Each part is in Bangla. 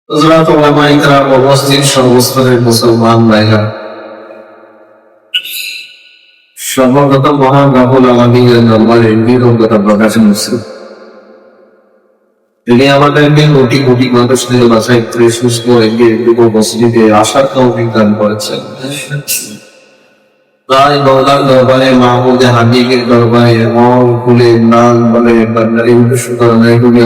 হযরত উলামায়ে কেরাম উপস্থিত সর্বস্তরের মুসলমান ভাইরা, সর্বপ্রথম মহান রব্বুল আলামিনের দরবারে কৃতজ্ঞতা প্রকাশ করছি। তিনি আমাদেরকে কোটি কোটি মানুষদের বাছাই করে সুস্থ রেখে উপস্থিতিতে আসার তৌফিক দান করেছেন। তাই মওলার দরবারে, মাহমুদে হাবিবের দরবারে মন খুলে নাম বলে বান্দারি সুতরাং এগুলি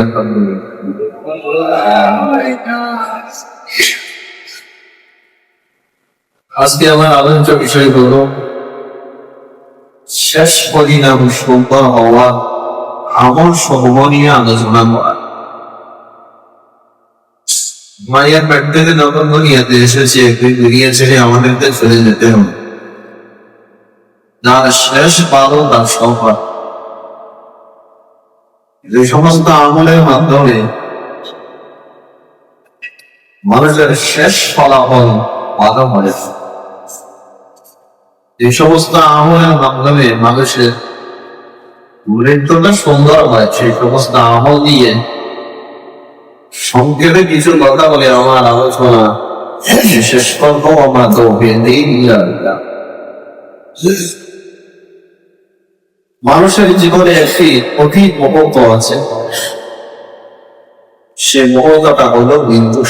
আজকে আমার আলোচ্য বিষয় হল শেষ পরিণাম সম্ভব হওয়া আমল সমূহ নিয়ে আলোচনা করা। মায়ের পেট থেকে যখন দুনিয়াতে এসেছে, দুনিয়া ছেড়ে আমাদেরকে চলে যেতে হবে। যার শেষ ভালো তার সফল। যে সমস্ত আমলের মাধ্যমে মানুষের শেষ ফলাফল ভালো হয়, যে সমস্ত আমলের মাধ্যমে মানুষের মৃত্যুটা সুন্দর হয়, সেই সমস্ত আমল দিয়ে সংক্ষেপে কিছু কথা বলে আমার আলোচনা শেষ করবো। আমার তো মানুষের জীবনে একটি কঠিন মুহূর্ত আছে, সে মুহূর্তটা হলো মৃত্যু।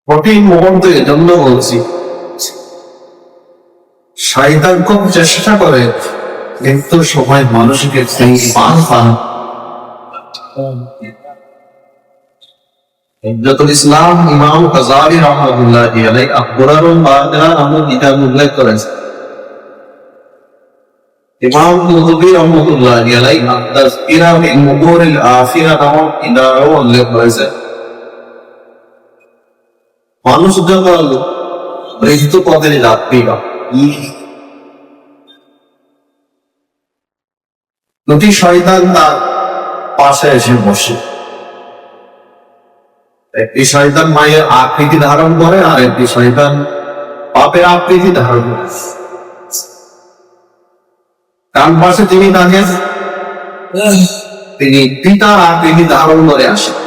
কঠিন মুহূর্ত এজন্য বলছি, শয়তান খুব চেষ্টা করে মৃত্যুর সময় মানুষকে ইসলাম ইমাম গাযালি রাহমাতুল্লাহি আলাইহি আকবরুল বাদরা নামক কিতাবে উল্লেখ করেছেন। ইমাম কুতুবী রাহমাতুল্লাহি আলাইহি তাযকিরা বিল উমুরিল আখিরা নামক কিতাবে উল্লেখ করেছেন। মানুষ যখন মৃত্যু পথে যাত্রী দুটি শয়তান তার পাশে এসে বসে। একটি শয়তান মায়ের আকৃতি ধারণ করে, আর একটি শয়তান পাপের আকৃতি ধারণ করে। ডান পাশে তিনি থাকেন, তিনি পিতার আকৃতি ধারণ করে আসেন।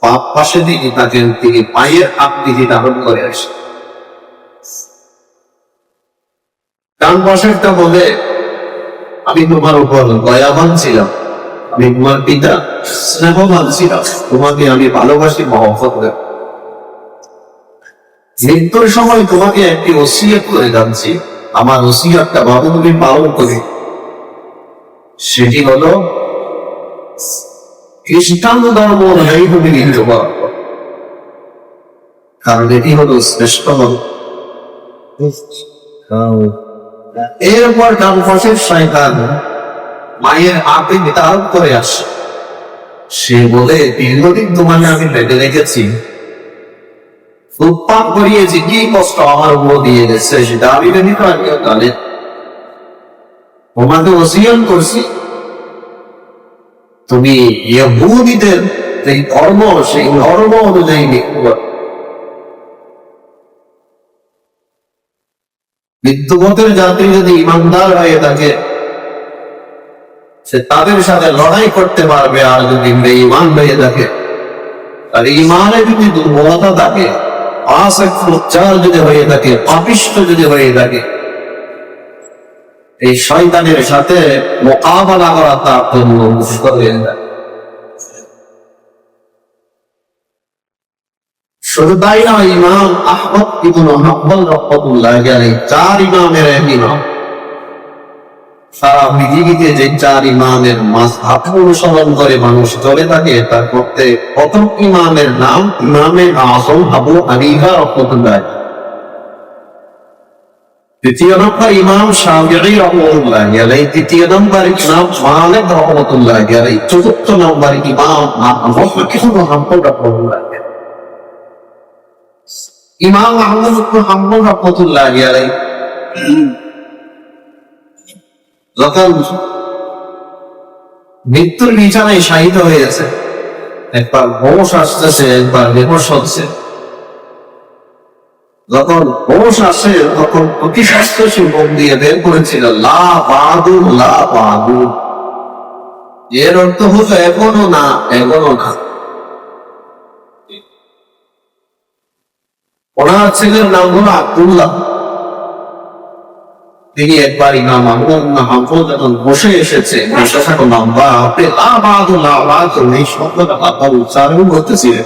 বাম পাশে তিনি থাকেন, তিনি মায়ের আকৃতি ধারণ করে আসেন। ডান পাশেরটা বলে, আমি তোমার উপর দয়াবান ছিলাম, আমি তোমার পিতা স্নেহবান ছিলাম, তোমাকে আমি ভালোবাসি, মহব্বত করি। মৃত্যুর সময় তোমাকে একটি ওসিয়ত করে যাচ্ছি, আমার ওসিয়তটা ভাবে তুমি পালন করি। সেটি হলো খ্রিস্টান ধর্ম অনুযায়ী তুমি মৃত্যু পালন করো, কারণ এটি হলো শ্রেষ্ঠ ধর্ম। এরপর ডান পাশের শয়তান মায়ের আকৃতি ধারণ করে আসে। সে বলে, দীর্ঘদিন তোমাকে আমি পেটে রেখেছি, উৎপাদ করিয়েছি, কি কষ্ট আমার উপর দিয়ে গেছে সেটা আমি ব্যতীত আর কেউ জানে। তোমাকে ওসিয়ত করছি, তুমি ইহুদীদের যে ধর্ম, সেই ধর্ম অনুযায়ী মৃত্যু করো। মৃত্যুপথের যাত্রী যদি ইমানদার হয়ে থাকে, সে তাদের সাথে লড়াই করতে পারবে। আর যদি বেঈমান হয়ে থাকে, আর ইমানে যদি দুর্বলতা থাকে, ফাসিক ফুজ্জার যদি হয়ে থাকে, পাপিষ্ঠ যদি হয়ে থাকে, এই শয়তানের সাথে মোকাবেলা করা তার জন্য মুশকিল হয়ে যায়। শুধু তাই নয়, ইমাম আহমদ ইবনে হাম্বল রাহমাতুল্লাহি আলাইহি চার ইমামের এক ইমাম। সারা পৃথিবীতে যে চার ইমামের মাযহাব অনুসরণ করে মানুষ চলে থাকে, তার মধ্যে প্রথম ইমামের নাম ইমামে আযম আবু হানিফা রাহমাতুল্লাহি, দ্বিতীয় নম্বর ইমাম শাফিঈ রাহমাতুল্লাহি আলাইহি, তৃতীয় নম্বর ইমাম মালিক রাহমাতুল্লাহি আলাইহি, চতুর্থ নম্বর ইমাম আহমদ ইবনে হাম্বল রাহমাতুল্লাহি। ইমাম আহমদ ইবনে হাম্বল রাহমাতুল্লাহি আলাইহি যখন মৃত্যুর বিছানায় শায়িত হয়ে গেছে, একবার হোশ আসতেছে, একবার বেহুশ হচ্ছে। যখন হোশ আসে, তখন অতি স্বাস্থ্য সে মুখ দিয়ে বের করেছিল, লা বাদু লা বাদু, এর অর্থ হলো এখনো না, এখনো না। ওনার ছেলের নাম হলো আব্দুল্লাহ। তিনি একবার ইমাম হাম্বল যখন বসে এসেছে, আপনি এই শব্দটা বারবার উচ্চারণ করতেছিলেন।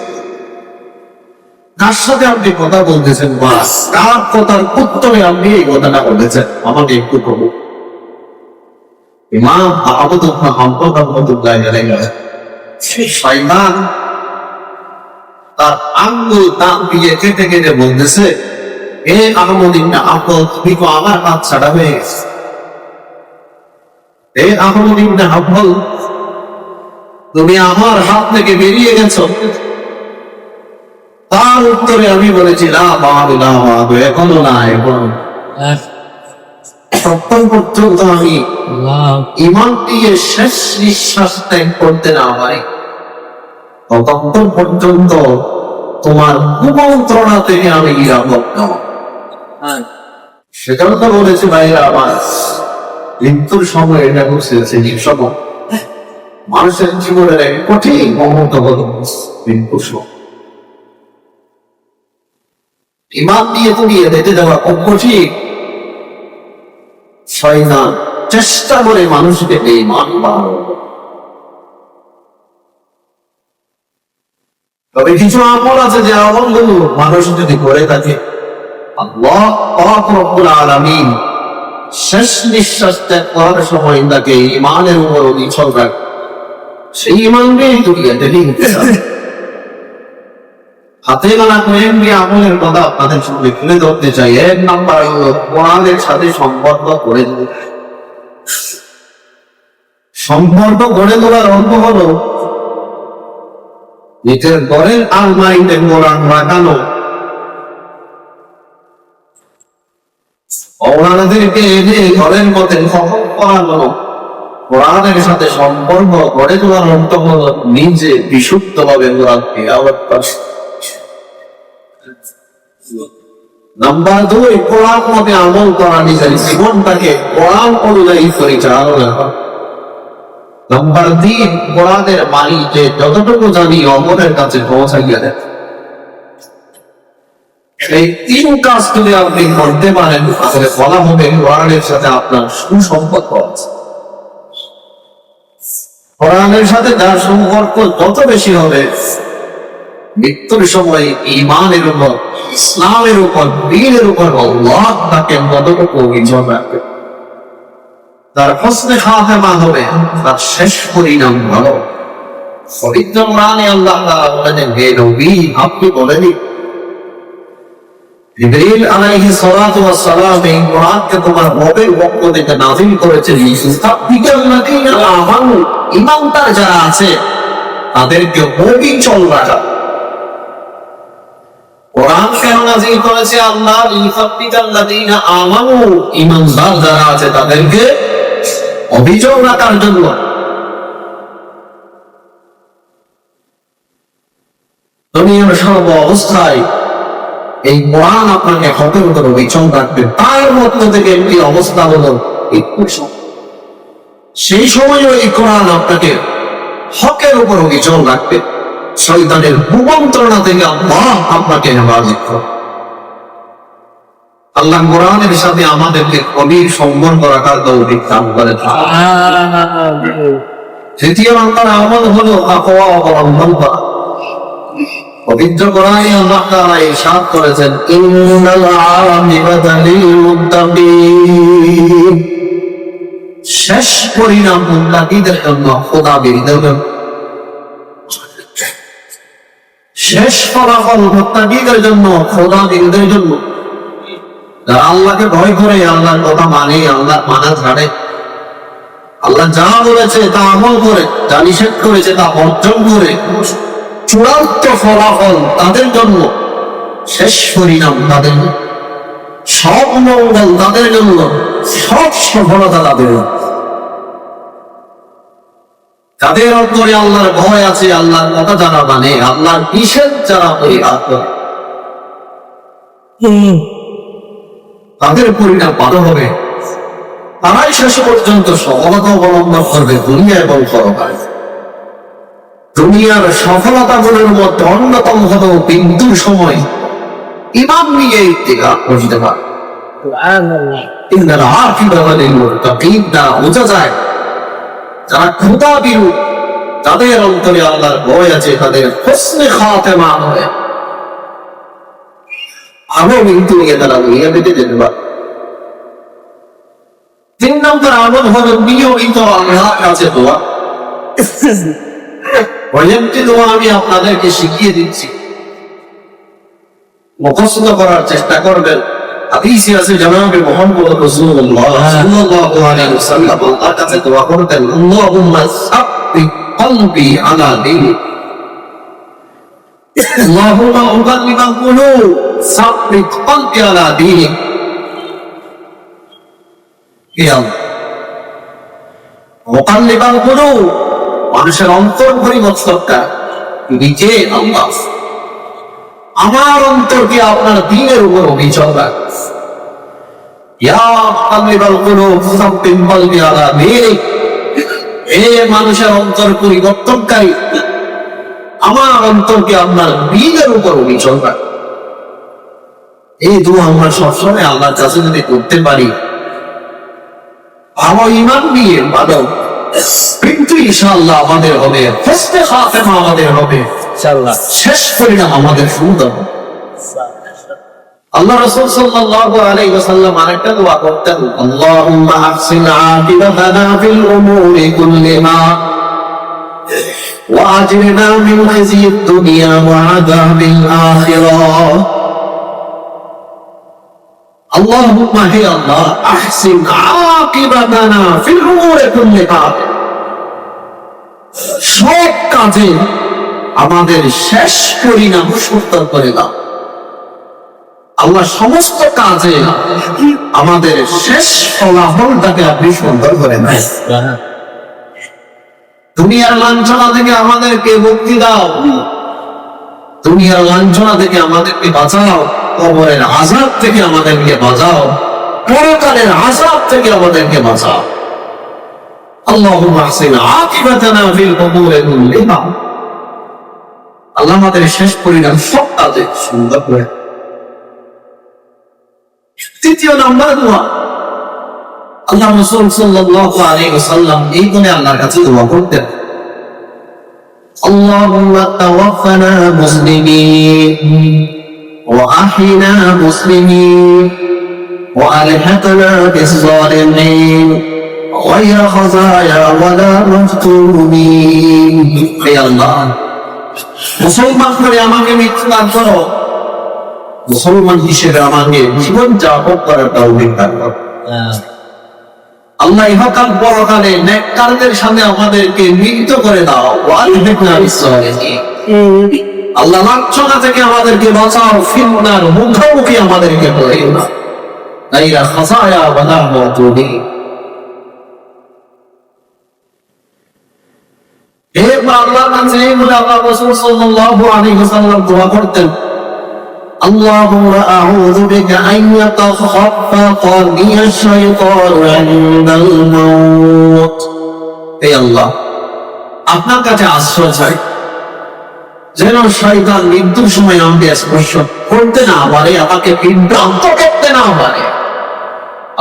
কার সাথে আপনি কথা বলতেছেন? বাস কার কথার উত্তরে আপনি এই কথাটা বলেছেন? আমাকে একটু করবো। ইমাম আবুদুল্লাহ হাম্বল রহমতুল্লাহ আলাইহি শয়তান তার আঙ্গুল দাঁত দিয়ে কেটে কেটে বলতেছে, এ আহমদ ইবনে হাম্বল, তুমি তো আমার হাত ছাড়া হয়ে গেছে। এ আহমদ ইবনে হাম্বল, তুমি আমার হাত থেকে বেরিয়ে গেছো। তার উত্তরে আমি বলেছি, লা বাদু লা বাদু, এখনো না, এখনো তখন পর্যন্ত আমি ঈমান দিয়ে শেষ নিঃশ্বাস ত্যাগ করতে না পারি, ততক্ষণ পর্যন্ত তোমার কুমন্ত্রণা থেকে আমি নিরাপদ নই। সেটাও তো বলেছি ভাইরা আমার, মৃত্যুর সময় এটা বুঝতেছে সময় মানুষের জীবনের এক কঠিন মুহূর্ত হল মৃত্যুর সময়। ঈমান দিয়ে তুমি রেখে দেওয়া খুব কঠিন। শয়তান চেষ্টা করে মানুষকে ঈমান বানানো। তবে কিছু আমল আছে যে আমলগুলো মানুষ যদি করে থাকে, আল্লাহ পাক রব্বুল আলামিন শেষ নিঃশ্বাস ত্যাগ করার সময় তাকে ঈমানের উপর অবিচল রাখে। সেই ঈমান নিয়েই দুনিয়াতে লিখতে হবে। হাতে গোনা কয়েকটি আমলের কথা আপনাদের সামনে তুলে ধরতে চাই। এক নাম্বার হলো কোরআনের সাথে সম্পর্ক গড়ে তোলা। সম্পর্ক গড়ে তোলার অর্থ হলো নিজের ঘরের আলমারিতে কোরআন লাগানো, ওনাদেরকে এনে ঘরের মধ্যে খতম করানো। কোরআনের সাথে সম্পর্ক গড়ে তোলার অর্থ হলো নিজে বিশুদ্ধভাবে কোরআন তিলাওয়াত করা। নাম্বার 2, কোরআন মতে আমল করা, নিজের জীবনটাকে কোরআন অনুযায়ী পরিচালনা করা। নাম্বার 3, কোরআনের বাণী যে যতটুকু জানি অমরের কাছে পৌঁছাইয়া দেয়। এই 3 কাজ যদি আপনি করতে পারেন, তাহলে বলা হবে কোরআনের সাথে আপনার সুসম্পর্ক আছে। কোরআনের সাথে যার সম্পর্ক যত বেশি হবে, মৃত্যুর সময় ঈমানের উপর, ইসলামের উপর, দ্বীনের উপর আল্লাহ তাকে ততটুকু বিজয় রাখবে। তার হোসনে খাতেমা হবে, তার শেষ পরিণাম ভালো। পবিত্র কোরআনে আল্লাহ তাআলা বলেন, হে নবী আপনি বলেননি, জিবরীল আলাইহিস সালাতু ওয়াস সালাম এই কোরআনকে তোমার রবের পক্ষ থেকে নাযিল করেছেন লিতুসাব্বিতাল্লাযীনা আমানু, ঈমানদার যারা আছে তাদেরকে অবিচল রাখা। কোরআন কেন নাযিল করেছে আল্লাহ? লিতুসাব্বিতাল্লাযীনা আমানু, ঈমানদার যারা আছে তাদেরকে অবিচল রাখার জন্য। দুনিয়ার সর্ব অবস্থায় এই কোরআন আপনাকে হকের উপর অবিচল রাখবে। তার মধ্য থেকে একটি অবস্থা হলো সেই সময়ও এই কোরআন আপনাকে হকের উপর অবিচল রাখবে। শয়তানের কুমন্ত্রণা থেকে আল্লাহ আপনাকে হেফাজত করবে। আল্লাহ কোরআনের সাথে আমাদেরকে গভীর সম্পর্ক রাখার তৌফিক দান করেন। তৃতীয় নাম্বার আমল হলো তাকওয়া অবলম্বন করা। পবিত্র কোরআনে আল্লাহ তাআলা ইরশাদ করেছেন, ইন্নাল আকিবাতা লিল মুত্তাকিন, শেষ পরিণাম মুত্তাকিদের জন্য, খোদাবীরদের জন্য। শেষ ফলাফল মুত্তাকিদের জন্য, খোদাবীরদের জন্য। যারা আল্লাহকে ভয় করে, আল্লাহর কথা মানে, আল্লাহ মানা ছাড়ে, আল্লাহ যা বলেছে তা আমল করে, যা নিষেধ করেছে তা বর্জন করে, চূড়ান্ত ফলাফল তাদের জন্য, শেষ পরিণাম তাদের জন্য, সব মঙ্গল তাদের জন্য, সব সফলতা তাদের জন্য। তাদের অন্তরে আল্লাহর ভয় আছে, আল্লাহর কথা যারা মানে, আল্লাহর নিষেধ যারা পরিহার করে, তাদের পরিণাম ভালো হবে। তারাই শেষ পর্যন্ত সফলতা অবলম্বন করবে দুনিয়া এবং পরকালে। দুনিয়ার সফলতাগুলোর মধ্যে অন্যতম হলো বিন্দুর সময় ইমাম নিয়ে ইত্তেকাদ করতে পারে। বোঝা যায় যারা খোদা বিরু, তাদের অন্তরে আল্লাহর ভয় আছে, তাদের হোসনে খাতেমা হবে। আরো কিন্তু নিয়ে তারা নিয়ে বেঁধে যেতে পারে। 3 নম্বর আমল হলো নিয়মিত আল্লাহর কাছে দোয়া। কয়েকটি দোয়া আমি আপনাদেরকে শিখিয়ে দিচ্ছি, মুখস্থ করার চেষ্টা করবেন। হাদিসে আছে জনাবে মুহাম্মদ রাসূলুল্লাহ সাল্লাল্লাহু আলাইহি ওয়াসাল্লাম আল্লাহর কাছে দোয়া করতেন, আল্লাহুম্মা সাব্বিত কলবি আলা দীনিক, আল্লাহুম্মা মুকাল্লিবাল কুলুব সাব্বিত কলবি আলা দীনিক। মুকাল্লিবাল কুলুব, মানুষের অন্তর পরিবর্তনটা নিজে আল্লাহ। আমার অন্তরকে আপনার দ্বীনের উপর অবিচল রাখ। ইয়া মুকাল্লিবাল কুলুব সাব্বিত কলবি আলা দীনিক, হে মানুষের অন্তর পরিবর্তনকারী, আমার অন্তরকে আপনার দ্বীনের উপর অবিচল রাখ। এই দোয়া আমরা সবসময় আল্লাহর কাছে যদি করতে পারি, ভালো ঈমান নিয়ে ভালো কিন্তু ইনশাআল্লাহ আমাদের হবে, হোসনে খাতেমা আমাদের হবে, ইনশাআল্লাহ শেষ পরিণাম আমাদের সুন্দর। আল্লাহ রাসূল সাল্লাল্লাহু আলাইহি ওয়াসাল্লাম আরেকটা দোয়া করতেন, আল্লাহুম্মা আহসিন আকিবাতানা ফিল উমুরি কুল্লিহা ওয়া আজরিনা মিন খিজিয়িদ দুনিয়া ওয়া আযাবিল আখিরাহ। আল্লাহুম্মা হে আল্লাহ, আহসিন আকিবাতানা ফিল উমুরি কুল্লিহা, সব কাজে আমাদের শেষ পরিণাম সুন্দর করে দাও। আল্লাহ সমস্ত কাজে আমাদের শেষ ফলাফলটাকে আপনি সুন্দর করে দেন। দুনিয়ার লাঞ্ছনা থেকে আমাদেরকে মুক্তি দাও, দুনিয়ার লাঞ্ছনা থেকে আমাদেরকে বাঁচাও, কবরের আযাব থেকে আমাদেরকে বাঁচাও, পরকালের আযাব থেকে আমাদেরকে বাঁচাও। আল্লাহুম্মা আহসিন আকিবাতানা ফিল উমুরি কুল্লিহা, আল্লাহ আমাদের শেষ পরিণাম সব কাজে সুন্দর করে। তৃতীয় নাম্বার দোয়া, আল্লাহ রাসূল সাল্লাল্লাহু আলাইহি ওয়াসাল্লাম এই বলে আল্লাহর কাছে দোয়া করতেন, আল্লাহুম্মা তাওয়াফানা মুসলিমিন ওয়া আহিনা মুসলিমিন ওয়া আলহিকনা বিস-সালিহিন গায়রা খাযায়া ওয়ালা মাফতুনিন। হে আল্লাহ, মুসলমান করে আমাকে মৃত্যু দান করো, মুসলমান হিসেবে আমাকে জীবন যাপন করার তৌফিক দান করো। আল্লাহ ইহকাল পরকালে নেককারদের সাথে আমাদেরকে মিলিত করে দাও। আল্লাহ লাঞ্ছনা থেকে আমাদেরকে বাঁচাও, ফিতনার মুখোমুখি আমাদেরকে করিও না। গায়রা খাযায়া ওয়ালা মাফতুনিন। এরপর আল্লাহর কাছে আল্লাহ রাসূল সাল্লাল্লাহু আলাইহি ওয়াসাল্লাম দোয়া করতেন, আল্লাহুম্মা আউযু বিকা আন ইয়াতাখাফফানি আশ-শাইতানু ইনদাল মাউত। হে আল্লাহ, আপনার কাছে আশ্রয় চাই যেন শয়তান মৃত্যুর সময় আমাকে স্পর্শ করতে না পারে, আমাকে বিভ্রান্ত করতে না পারে।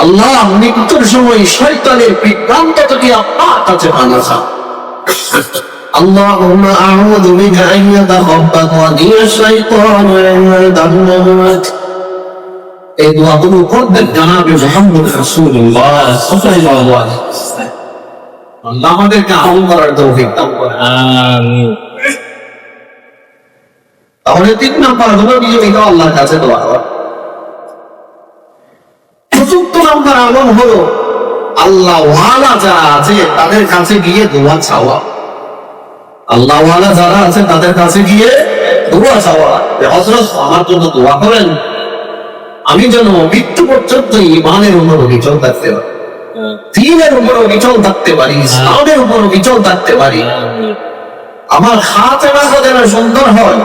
আল্লাহ, মৃত্যুর সময় শয়তানের বিভ্রান্ত থেকে আপনার কাছে পানা চাই। اللهم أعوذ بك أن يتخبطني الشيطان عند الموت। এই দোয়াগুলো করবেন জনাবে মুহাম্মদ রাসূলুল্লাহ সাল্লাল্লাহু আলাইহি ওয়াসাল্লাম। আল্লাহ আমাদেরকে আমল করার তৌফিক দান করেন, আমিন। তাহলে 3 নাম্বার হলো নিয়মিত আল্লাহর কাছে দোয়া করা। 4 নাম্বার আমল হলো আল্লাহ ওয়ালা যারা আছে তাদের কাছে গিয়ে দোয়া চাওয়া। আল্লাহ ওয়ালা যারা আছে তাদের কাছে গিয়ে দোয়া চাওয়া, হযরত আমার জন্য দোয়া করেন, আমি যেন মৃত্যু পর্যন্ত ঈমানের উপর অবিচল থাকতে পারি, দ্বীনের উপর অবিচল থাকতে পারি, ইসলামের উপর অবিচল থাকতে পারি। আমার খাতেমা যেন সুন্দর হয়,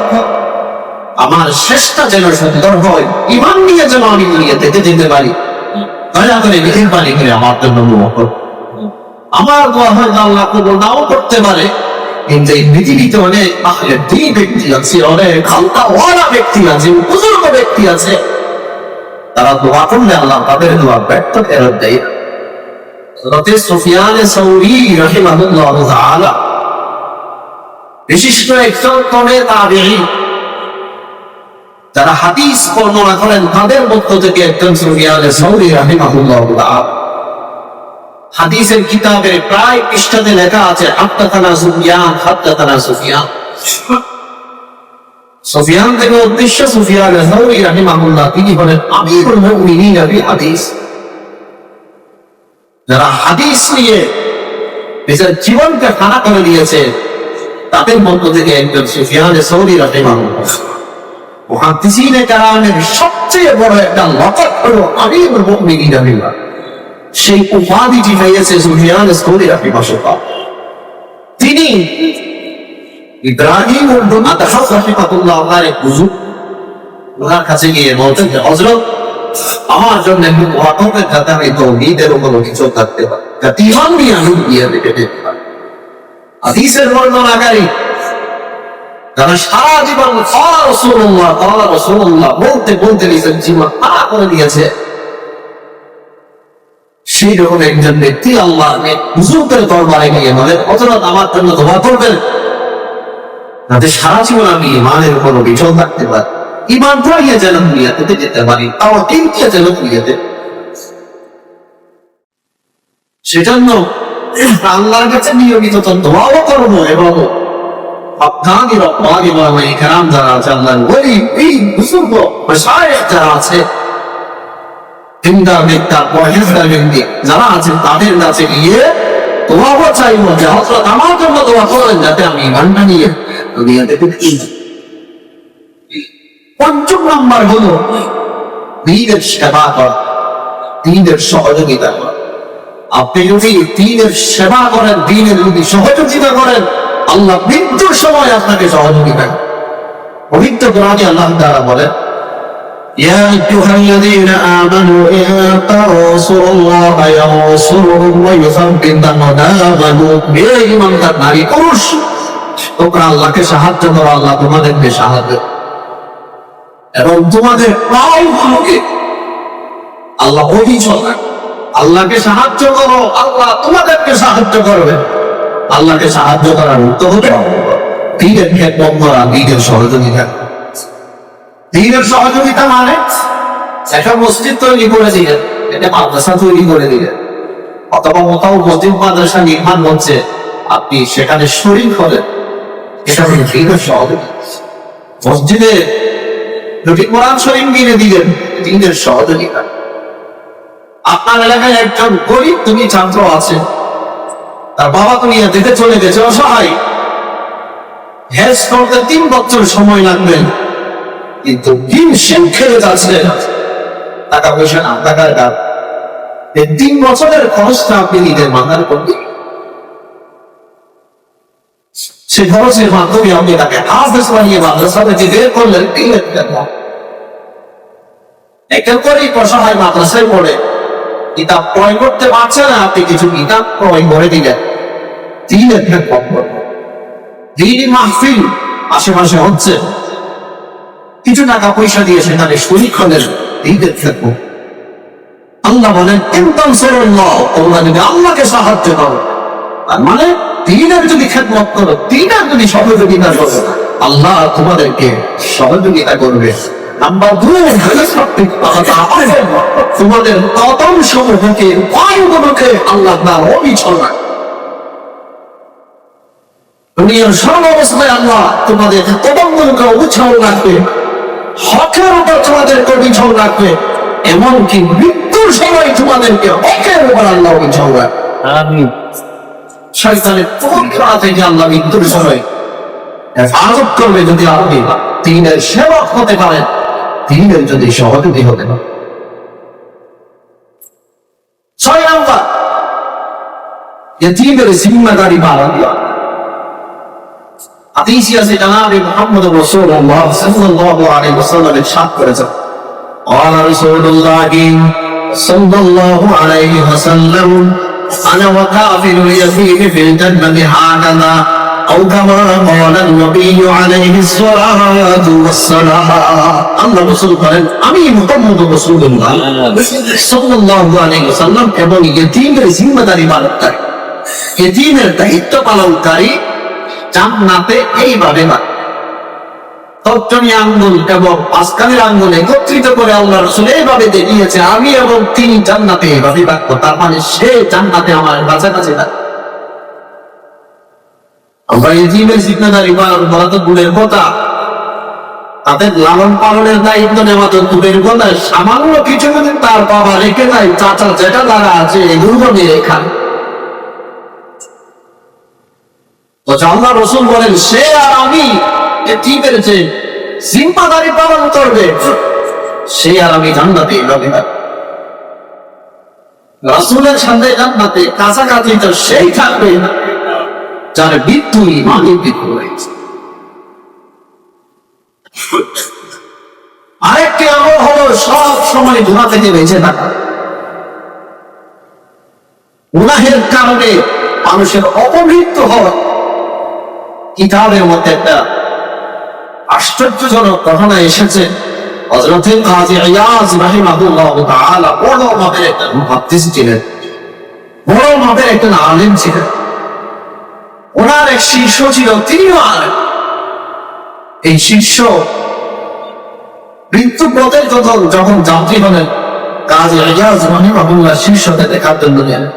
আমার শেষটা যেন সুন্দর হয়, ঈমান নিয়ে যেন আমি দুনিয়া থেকে যেতে পারি। দয়া করে মেহেরবানি করে আমার জন্য দোয়া করো। আমার দোয়া হয়তো আল্লাহ কবুল নাও করতে পারে, কিন্তু এই পৃথিবীতে অনেক আহলে দ্বীন ব্যক্তি আছে, অনেক খালকাওয়ালা ব্যক্তি আছে, বুজুর্গ ব্যক্তি আছে, তারা দোয়া করলে আল্লাহ তাদের দোয়া ব্যর্থ ফেরত দেয়। হযরত সুফিয়ান সাউরি রাহিমাহুল্লাহ তাআলা বিশিষ্ট একজন তাবেঈ, যারা হাদিস বর্ণনা করেন তাদের মধ্য থেকে একজন সুফিয়ান সাউরি রাহিমাহুল্লাহ তাআলা। হাদিসের কিতাবের প্রায় পৃষ্ঠাতে লেখা আছে হাদাথানা সুফিয়ান, হাদাথানা সুফিয়ান। সুফিয়ান থেকে উদ্দেশ্য সুফিয়ান সাউরি রাহিমাহুল্লাহ, তিনি বলেন আমিরুল মুমিনিন ফিল হাদিস। যারা হাদিস নিয়ে নিজের জীবনকে খাড়া করে দিয়েছে তাদের মধ্য থেকে একজন সুফিয়ান সাউরি রাহিমাহুল্লাহ। মুহাদ্দিসিনে কেরামের সবচেয়ে বড় একটা লকব হলো আমিরুল মুমিনিন ফিল হাদিস। সেই উপাধিটি পেয়েছে সুফিয়ান সাউরি রাহিমাহুল্লাহ। তিনি ইব্রাহিম ইবনে আদহাম রাহিমাহুল্লাহ আলাইহি হুজুর ওনার কাছে গিয়ে বলতেন যে হযরত আমার জন্য একটু দোয়া করবেন যাতে আমি তাওহীদের উপর কিছু থাকতে পারি, যাতে ঈমান নিয়ে আমি দিয়ে দিতে পারি। হাদিসের বর্ণনাকারী যারা সারা জীবন ক্বালা রাসূলুল্লাহ বলতে বলতে নিজের জীবন পার করে দিয়েছে, সেই রকম একজন ব্যক্তি আল্লাহ হুজুরের দরবারে গিয়ে বলে হযরত আমার জন্য দোয়া করবেন যাতে সারা জীবন আমি ঈমানের উপর অবিচল থাকতে পারি, ঈমান ধরিয়ে যেন দুনিয়াতে যেতে পারি, তাও তিনটি যেন দুনিয়াতে। সেজন্য আল্লাহর কাছে নিয়মিত দোয়াও করবো এবং আপনাদের রব্বানি ওলামায়ে কেরাম যারা আছে, আল্লাহর ওলি এই বুজুর্গ মাশায়েখ যারা আছে, দিনদার নেতা পরহেজগার ব্যক্তি যারা আছে, তাদের কাছে গিয়ে দোয়াও চাইবো যে হযরত আমার জন্য দোয়া করেন যাতে আমি ঈমানটা নিয়ে দুনিয়াতে ফিরি। পঞ্চম নাম্বার হলো দ্বীনের সেবা করা, দ্বীনের সহযোগিতা করা। আপনি যদি দ্বীনের সেবা করেন, দ্বীনের যদি সহযোগিতা করেন, আল্লাহ মৃত্যুর সময় আপনাকে সহযোগিতা করেন। পবিত্র কোরআনে আল্লাহ তাআলা বলেন ইয়া আইয়ুহাল্লাযীনা আমানু ইন তানসুরুল্লাহা ইয়ানসুরকুম ওয়া ইউসাব্বিত আকদামাকুম। হে ঈমানদার নারী পুরুষ, তোমরা আল্লাহকে সাহায্য করো, আল্লাহ তোমাদেরকে সাহায্য এবং তোমাদের পাওগুলোকে আল্লাহ অবিচল রাখবে। আল্লাহকে সাহায্য করো, আল্লাহ তোমাদেরকে সাহায্য করবে। আল্লাহকে সাহায্য করার উত্তর হতে দ্বীনের খেদমত করা, দ্বীনের সহযোগিতা। দ্বীনের সহযোগিতা মানে একটা মসজিদ তৈরি করে দিলেন, একটা মাদ্রাসা তৈরি করে দিলেন, অথবা কোথাও মসজিদ মাদ্রাসা নির্মাণ হচ্ছে, আপনি সেখানে শরীক হলেন, এটা হলো দ্বীনের সহযোগিতা। মসজিদে দুটি কোরআন শরীফ কিনে দিলেন, দ্বীনের সহযোগিতা। আপনার এলাকায় একজন গরিব তুমি ছাত্র আছে, তার বাবা দুনিয়া থেকে চলে গেছে, অসহায়, হ্যাজ করতে 3 বছর সময় লাগবে, কিন্তু দিন শেষ খেলে যাচ্ছে, টাকা পয়সা না টাকার কাজ, এই 3 বছরের খরচটা আপনি নিজের মাথার উপর দিন। সে খরচের মাধ্যমে আপনি তাকে হাফেজ বানিয়ে মাদ্রাসা থেকে বের করলেন। একটা গরিব অসহায় মাদ্রাসায় পড়ে, কিতাব ক্রয় করতে পারছে না, আপনি কিছু কিতাব ক্রয় করে দিলেন, দ্বীনের খেদমত করবেন। দ্বীনি মাহফিল আশেপাশে হচ্ছে, কিছু টাকা পয়সা দিয়ে সেখানে শরীক হলেন, দ্বীনের খেদমত। আল্লাহ বলেন ইন তানসুরুল্লাহ, তোমরা যদি আল্লাহকে সাহায্য করো, তার মানে দ্বীনের যদি খেদমত করো, দ্বীনের যদি সহযোগিতা করো, আল্লাহ তোমাদেরকে সহযোগিতা করবে। নাম্বার 2, তোমাদের কদম সমূহকে, পায়গুলোকে আল্লাহ তাআলা অবিচল রাখবে। দুনিয়ার সব অবস্থায় আল্লাহ তোমাদের কদমগুলোকে অবিচল রাখবে, হকের উপর তোমাদেরকে অবিচল রাখবে, এমনকি মৃত্যুর সময় তোমাদেরকে হকের উপর আল্লাহ অবিচল রাখবে। আমিন। শয়তানের প্রতিক্রিয়া থেকে আল্লাহ মৃত্যুর সময় হেফাজত করবে যদি আপনি দ্বীনের সেবক হতে পারেন, দ্বীনের যদি সহযোগী হতে পারেন। 6 নাম্বার, দ্বীনের জিম্মাদারি পালন করা। হাদিসে আছে জনাবে মুহাম্মদ রাসূলুল্লাহ সাল্লাল্লাহু আলাইহি ওয়াসাল্লাম ইরশাদ করেছেন, ক্বালা রাসূলুল্লাহ সাল্লাল্লাহু আলাইহি ওয়াসাল্লাম আনা ওয়া কাফিরুল ইয়াতীম ফিল জান্নাতি হাকাযা أو كما قال النبي عليه الصلاة والسلام আল্লাহ রাসূল বলেন আমি মুহাম্মদ রাসূলুল্লাহ সাল্লাল্লাহু আলাইহি ওয়াসাল্লাম এবং ইতিমের জিম্মাদারি পালনকারী ইতিমের দায়িত্ব পালনকারী জান্নাতে এইভাবে না তর্জনী আঙ্গুল এবং পাঁচকানের আঙ্গুল একত্রিত করে আল্লাহ রাসূল এইভাবে দেখিয়েছে আমি এবং তিনি জান্নাতে এইভাবে থাকবো তার মানে সে জান্নাতে আমার কাছাকাছি থাকবে আমরা ইতিমের জিম্মাদারি পালন করা তো দূরের কথা তাদের লালন পালনের দায়িত্ব নেওয়া তো দূরের কথা সামান্য কিছু যদি তার বাবা রেখে যায় চাচা যেটা তারা আছে এগুলো নিয়ে খান তো আল্লাহ রাসূল বলেন সে আর আমি ইতিমের যে জিম্মাদারি পালন করবে সে আর আমি জান্নাতে যাবে না রাসূলের সাথে জান্নাতে কাছাকাছি তো সেই থাকবে না যার মৃত্যু ইমানের মৃত্যু হয়েছে আরেকটি আমল হলো সব সময় গুনাহ থেকে বেঁচে থাকা গুনাহের কারণে মানুষের অপমৃত্যু হয় কিতাবের মধ্যে একটা আশ্চর্যজনক ঘটনা এসেছে হযরত কাজী ইয়াজ রাহিমাহুল্লাহ তাআলা বড় মাপের একটা মুহাদ্দিস ছিলেন বড় মাপের একজন আলেম ছিলেন ওনার এক শিষ্য ছিল তিনিও আলেম এই শিষ্য মৃত্যু পথে যখন যাত্রী হলেন কাজী ইয়াজ রাহিমাহুল্লাহ শিষ্যকে দেখার জন্য গেলেন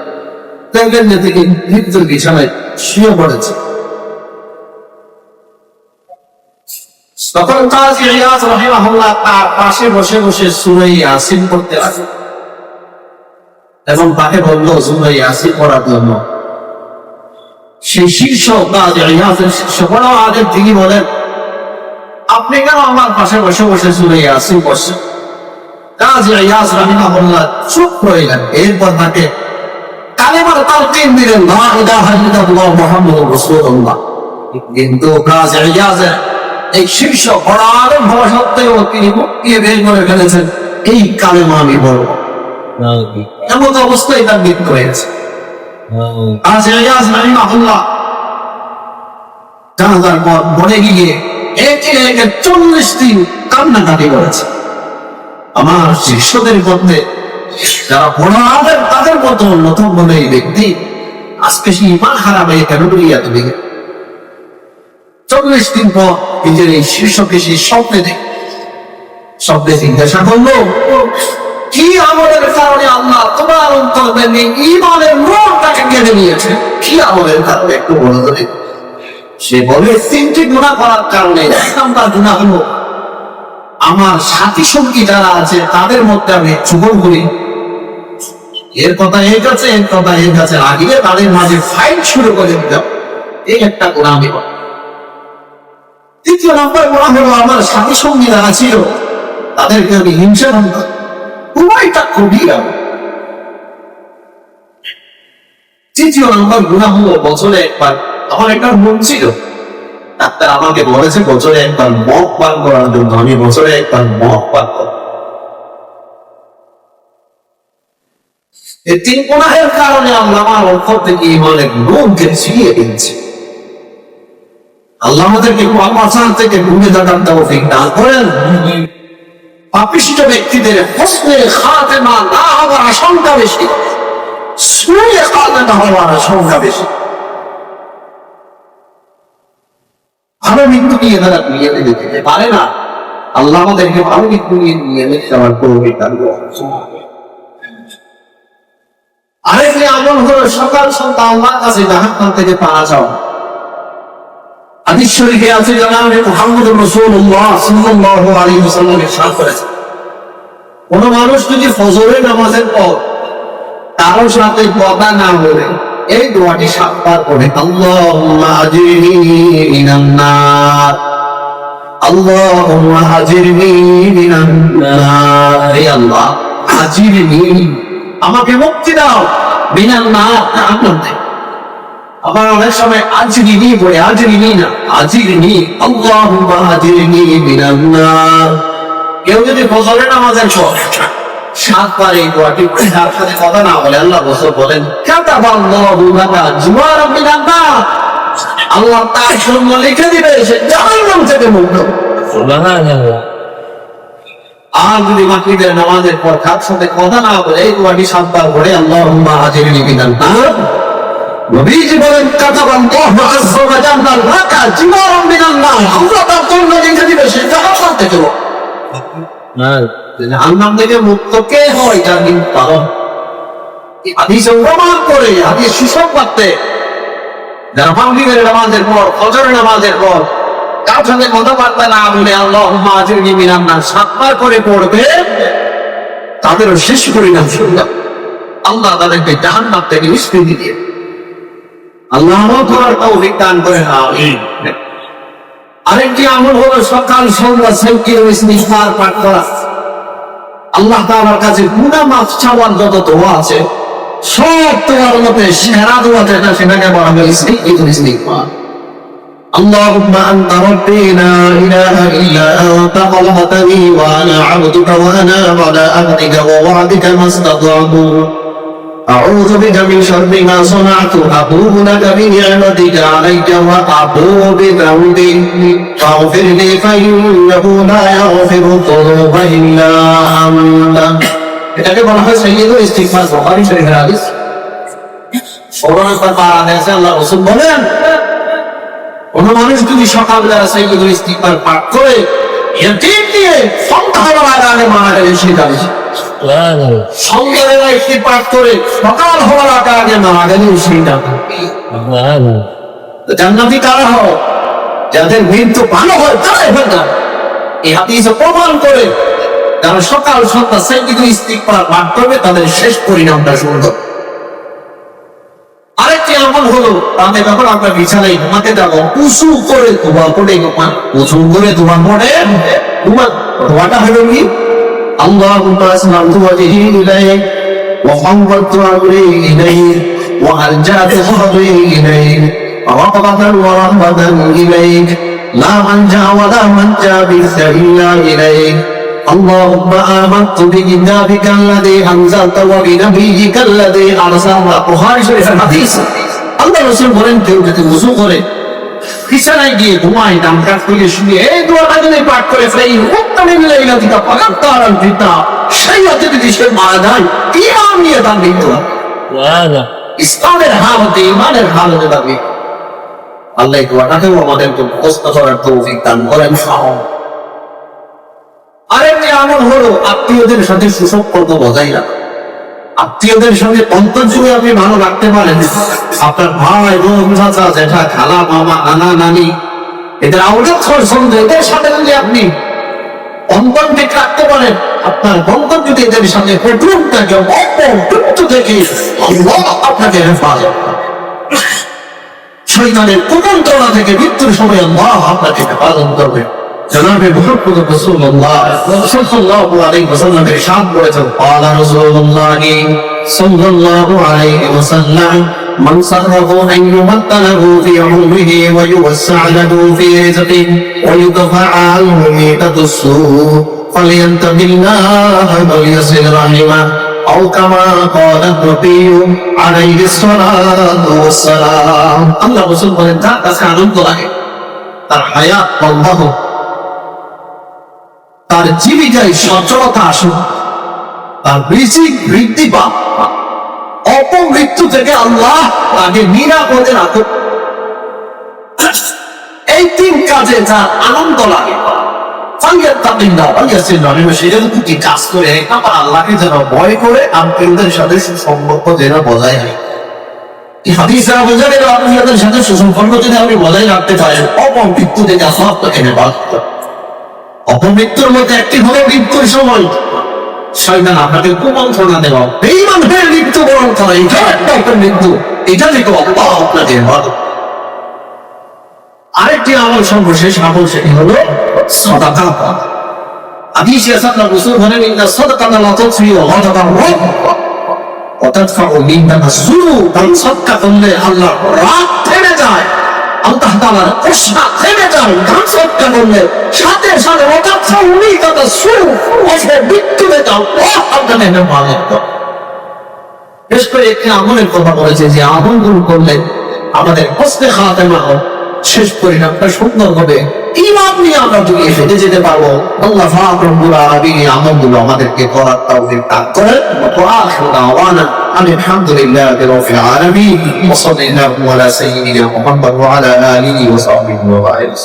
দেখলেন যে তিনি মৃত্যুর বিছানায় শুয়ে পড়েছে তখন কাজী ইয়াজ রাহিমাহুল্লাহ তার পাশে বসে বসে সূরা ইয়াসিন পড়তে লাগলেন এবং তাকে বলল সূরা ইয়াসিন পড়ার জন্য সেই শীর্ষ কাজী ইয়াজের শিষ্য বড় আলেম তিনি বলেন আপনি কেন আমার পাশে বসে বসে সূরা ইয়াসিন পড়ছেন কাজী ইয়াজ রাহিমাহুল্লাহ চুপ হয়ে গেলেন এরপর তাকে কালেমার তালকিন দিলেন লা ইলাহা ইল্লাল্লাহ মুহাম্মাদুর রাসূলুল্লাহ কিন্তু কাজী ইয়াজের এই শীর্ষ বড় আলেম হওয়া সত্ত্বেও তিনি মুখ দিয়ে বের করে ফেলেছেন এই কালেমা আমি বলব এমন অবস্থায় তার মৃত্যু হয়েছে কাজী ইয়াজ রাহিমাহুল্লাহ জানাজার পর বনে গিয়ে একে একে 40 দিন কান্নাকাটি করেছে আমার শিষ্যদের মধ্যে যারা বড় আলেম তাদের মতো নতুন বলে এই ব্যক্তি আজকে সে ইমান হারাবে কেন বলিয়া তুমি 40 দিন পর নিজের এই শিষ্যকে সেই স্বপ্নে জিজ্ঞাসা করলো কি আমলের কারণে আল্লাহ তোমার অন্তরে ইমানের নূরটাকে কেড়ে নিয়েছে কি আমলের কারণে একটু বলে দেবে সে বলে 3টি গুনাহ করার কারণে এক নাম্বার গুনাহ হলো আমার সাথী সঙ্গী যারা আছে তাদের মধ্যে আমি চুগল করি এর কথা এই কাছে এর কথা এই কাছে লাগিয়ে তাদের মাঝে ফাইট শুরু করে দিলাম এই একটা গুনাহ আমি করি 3য় নাম্বার গুনাহ হলো আমার সাথী সঙ্গী যারা ছিল তাদেরকে আমি হিংসা করতাম উভয়টা কবিরা 3য় নাম্বার গুনাহ হলো বছরে একবার আমার একটা মন ছিল ডাক্তার আমাকে বলেছে বছরে একবার মদ পান করার জন্য আমি বছরে একবার মদ পান করব এই 3 গুনাহের কারণে আল্লাহ আমার অন্তর থেকে ইমানের নূরকে ছিনিয়ে দিয়েছে আল্লাহ আমাদেরকে পাপাচার থেকে দূরে থাকার তৌফিক দান করেন পাপিষ্ঠ ব্যক্তিদের হোসনে খাতেমা না হওয়ার আশঙ্কা বেশি সুয়ে খাতেমা হওয়ার আশঙ্কা বেশি ভালো মৃত্যু নিয়ে তারা দুনিয়াতে যেতে পারে না আল্লাহ আমাদেরকে ভালো মৃত্যু নিয়ে যাওয়ার তৌফিক দান করেন আরেকটি আমল হলো সকাল সন্ধ্যা আল্লাহর কাছে জাহান্নাম থেকে পানা চাওয়া হাদিস শরীফে আছে জনাবে মুহাম্মদুর রাসূলুল্লাহ সাল্লাল্লাহু আলাইহি ওয়াসাল্লাম ইরশাদ করেছেন কোন মানুষ যদি ফজরের নামাজের পর কারোর সাথে কথা না বলে এই দোয়াটি 7 বার পড়ে আল্লাহুম্মা আজিরনি মিনান নার আল্লাহুম্মা আজিরনি মিনান নার হে আল্লাহ আজিরনি আমাকে মুক্তি দাও মিনান নার জাহান্নাম থেকে আবার অনেক সময় আজিরনি বলে আজিরনি না আজিরনি আল্লাহুম্মা আজিরনি মিনান নার কেউ যদি ফজরের নামাজের পর 7 বার এই দোয়াটি পড়ে তার সাথে কথা না বলে আল্লাহ রাসূল বলেন কাতাবাল্লাহু লাকা জিওয়ারাম মিনান নার, আল্লাহ তার জন্য লিখে দিবে সে জাহান্নাম থেকে মুক্ত। সুবহানাল্লাহ। আর যদি মাগরিবের নামাজের পর কার সাথে কথা না বলে এই দোয়াটি 7 বার পড়ে আল্লাহুম্মা আজিরনি মিনান নার, নবীজি বলেন কাতাবাল্লাহু আযজা ওয়া জাল্লা লাকা জিওয়ারাম মিনান নার, আল্লাহ তার জন্য লিখে দিবে সে জাহান্নাম থেকে মুক্ত। জাহান্নাম থেকে মুক্ত কে হয় তার কিন্তু কারণ হাদিস প্রমাণ করে, হাদিস সুসংবাদে যারা মাগরিবের নামাজের পর ফজরের নামাজের পর কার সাথে কথাবার্তা না বলে আল্লাহুম্মা আজিরনি মিনান নার 7 বার করে পড়বে, তাদেরও শেষ পরিণাম সুন্দর, আল্লাহ তাদেরকে জাহান্নাম থেকে নিষ্কৃতি দিয়ে আল্লাহ আমাদের তৌফিক দান করেন, আমিন। আরেকটি আমল হলো সকাল সন্ধ্যা সাইয়্যিদুল ইস্তিগফার পাঠ করা। আল্লাহ তাআলার কাছে গুনাহ মাফ চাওয়ার যত দোয়া আছে সব দোয়ার মধ্যে সেরা দোয়া যেটা সেটাকে বলা হয় সাইয়্যিদুল ইস্তিগফার। اللهم أنت ربي لا إله إلا أنت خلقتني وأنا عبدك وأنا على عهدك ووعدك ما استطعت أعوذ بك من شر ما صنعت أبوء لك بنعمتك علي وأبوء بذنبي فاغفر لي فإنه لا يغفر الذنوب إلا أنت। এটাকে বলা হয় সাইয়্যিদুল ইস্তিগফার, বুখারী শরীফের হাদিস। 16 নম্বর পারায় আছে আল্লাহ রাসূল বলেন কোন মানুষ যদি সকালবেলা সাইয়্যিদুল ইস্তিগফার পাঠ করে ইয়াকিন দিয়ে সন্ধ্যাবেলার আগে মারা গেলে সে যাবে। সন্ধ্যাবেলা একটি পাঠ করে সকাল হওয়ার আগে মারা গেলে সেই যাবে। জান্নাতি কারা হয়? যাদের মৃত্যু ভালো হয় তারাই হয় না। এই হাদিস প্রমাণ করে যারা সকাল সন্ধ্যা সাইয়্যিদুল ইস্তিগফার পাঠ করবে তাদের শেষ পরিণামটা সুন্দর। আরেকটি আমল হলো তাতে যখন আমরা বিছানায় ঘুমাতে যাবো উঁচু করে দোয়া পড়ে ঘুমান, উঁচু করে দোয়া পড়ে ঘুমান। দোয়াটা হলো কি আল্লাহুম্মা আসলামতু ওয়াজহি ইলাইক ওয়া ফাওয়াদতু আমরি ইলাইক ওয়া আলজাতু সাদরি ইলাইক ওয়া রাগবাতান ওয়া রাহবাতান ইলাইক লা মানজা ওয়া লা মানজা বিকা ইল্লা ইলাইক اللهم آمنت بكتابك الذي أنزلت وبنبيك الذي أرسلت। বুখারী শরীফের হাদিস। আল্লাহ রাসূল বলেন কেউ যদি ওযু করে বিছানায় গিয়ে ঘুমায় ডান কাত করে শুয়ে এই দোয়াটা যদি পাঠ করে ফেলে উত্তমে লাইলাতিকা ফাকাত তারাল ফিতা, সেই রাতে যদি সে মারা যায় ঈমান নিয়ে তার মৃত্যু হয়। সুবহানাল্লাহ। ইসলামের হালতে ঈমানের হালতে দাবি আল্লাহ এই দোয়াটাকেও আমাদেরকে মুখস্থ করার তৌফিক দান করেন। আরেকটি আমল হলো আত্মীয়দের সাথে সুসম্পর্ক বজায় রাখা। আত্মীয়দের সঙ্গে অন্তর্জুড়ে আপনি ভালো রাখতে পারেন। আপনার ভাই বোন চাচা জেঠা খালা মামা নানা নানি এদের আওলাদ সন্তান এদের সাথে যদি আপনি বন্ধন ঠিক রাখতে পারেন, আপনার বন্ধন যদি এদের সাথে কঠোর থাকে অপমৃত্যু থেকে আল্লাহ আপনাকে হেফাজত করবে। শয়তানের কুমন্ত্রণা থেকে মৃত্যুর সময় আল্লাহ আপনাকে হেফাজত করবে। জনাবে মুহাম্মদ রাসূলুল্লাহ সাল্লাল্লাহু আলাইহি ওয়াসাল্লাম ইরশাদ করেছেন ক্বালা রাসূলুল্লাহ সাল্লাল্লাহু আলাইহি ওয়াসাল্লাম মান সাররাহু আন ইউমাত্তালাহু ফি উমরিহি ওয়া ইউওয়াসসা লাহু ফি রিজকিহি ওয়া ইউদফা আনহু মিতাতুসসু ফালিয়ান্তাবিল্লাহ ওয়া ইয়াসিল রাহিমা আও কামা ক্বালা নবিয়্যু আলাইহি সাল্লাতু ওয়াস সালাম। আল্লাহ রাসূল বলেন যার কাছে আনন্দ লাগে, তার হায়াত বন্ধ, তার জীবিকায় সচলতা আসুক, তার রিজিক বৃদ্ধি পাক, অপমৃত্যু থেকে আল্লাহ তাকে নিরাপদে রাখুক। এই 3 কাজে যার আনন্দ লাগে দুটি কাজ করে আল্লাহকে যেন ভয় করে আত্মীয়দের সাথে সুসম্পর্ক যেন বজায় রাখে। আত্মীয়দের সাথে সুসম্পর্ক যদি আপনি বজায় রাখতে পারেন অপমৃত্যু থেকে আল্লাহ আপনাকে হেফাজত করবে। অপমৃত্যুর মধ্যে একটি হলো মৃত্যুর সময় শয়তান আপনাকে কুমন্ত্রণা দেওয়া, বেঈমানের মৃত্যুবরণ করা, এটা একটা মৃত্যু, এটা থেকে আল্লাহ আপনাকে হেফাজত। আরেকটি আমল সর্বশেষ আমল সেটি হলো সাদাকা। হাদিসে আছে আল্লাহ রাসূল বলেন ইন্না সাদাকাতা লা তুতফিউ গাদাবাল রাব ওয়া তাদফাউ মিনকা সু। সাদকা করলে আল্লাহর রাগ থেমে যায়, আল্লাহ তাআলার কষ্টা থেমে যায়, গান সৎকা করলে সাথে সাথে অকাচ্ছা উনি কথা সুর এসে বিদ্যুতে যাও আপনার নেমে মানে বেশ করে একটি আমলের কথা বলেছে যে আমলগুলো করলে আমাদের হস্তে খাতেমা শেষ পরিণামটা সুন্দর হবে। ইমান নিয়ে আমরা যদি ফেটে যেতে পারবো, আল্লাহ পাক রব্বুল আলামিন এই আমলগুলো আমাদেরকে করার তৌফিক দান করেন। ওয়া আখিরু দাওয়ানা আলহামদুলিল্লাহি রাব্বিল আলামিন ওয়া সাল্লাল্লাহু আলা সাইয়্যিদিনা মুহাম্মদ ওয়া আলা আলিহি ওয়া সাহবিহি ওয়া বারিক।